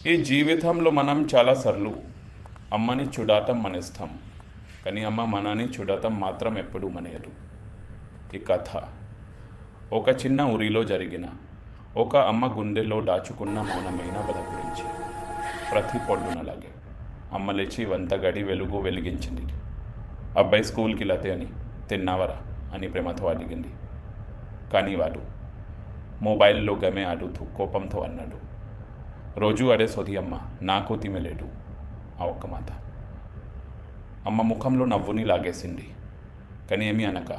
ఈ జీవితంలో మనం చాలాసార్లు అమ్మని చూడటం మనేస్తాం, కానీ అమ్మ మనని చూడటం మాత్రం ఎప్పుడూ మనేయదు. ఈ కథ ఒక చిన్న ఊరిలో జరిగిన ఒక అమ్మ గుండెలో దాచుకున్న మౌనమైన బాధ గురించి. ప్రతి పొద్దునలాగే అమ్మ లేచి వంట గడి వెలుగు వెలిగించింది. అబ్బాయి స్కూల్కి లతే అని తిన్నావరా అని ప్రేమతో అడిగింది. కానీ వాడు మొబైల్లో గమే ఆడుతూ కోపంతో అన్నాడు, రోజు అడే సోది అమ్మ, నాకు తిమలేడు. ఆ ఒక్క మాట అమ్మ ముఖంలో నవ్వుని లాగేసింది. కానీ ఏమీ అనక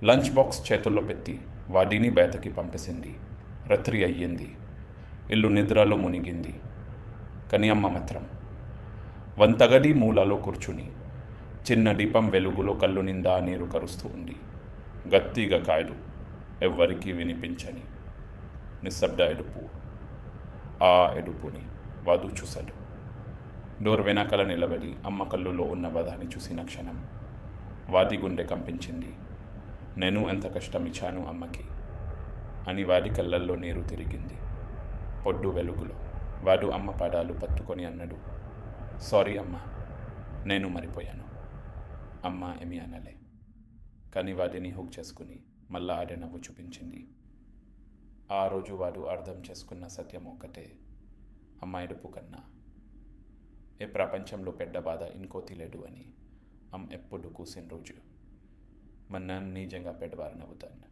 లంచ్ బాక్స్ చేతుల్లో పెట్టి వాడిని బయటకి పంపేసింది. రాత్రి అయ్యింది, ఇల్లు నిద్రలో మునిగింది. కానీ అమ్మ మాత్రం వంటగది మూలలో కూర్చుని చిన్న దీపం వెలుగులో కళ్ళు నిండా నీరు కరుస్తూ ఉంది. గట్టిగా కాయలు, ఎవ్వరికీ వినిపించని నిశ్శబ్ద ఎడుపు. ఆ ఎడుపుని వాడు చూశాడు. డోర్ వెనకాల నిలబడి అమ్మ కళ్ళులో ఉన్న బాధని చూసిన క్షణం వాడి గుండె కంపించింది. నేను ఎంత కష్టం ఇచ్చాను అమ్మకి అని వాడి కళ్ళల్లో నీరు తిరిగింది. పొడ్డు వెలుగులో వాడు అమ్మ పాదాలు పట్టుకొని అన్నాడు, సారీ అమ్మ, నేను మరిపోయాను. అమ్మ ఏమీ అనలే, కానీ వాడిని హుక్ చేసుకుని మళ్ళా ఆడే నవ్వు చూపించింది. ఆ రోజు వాడు అర్థం చేసుకున్న సత్యం ఒక్కటే, అమ్మ ఎడుపు కన్నా ఏ ప్రపంచంలో పెద్ద బాధ ఇంకోటి లేదు అని. అమ్మ ఎప్పుడు కూసిన రోజు మన నిజంగా పెద్దవారు నవ్వుతాను.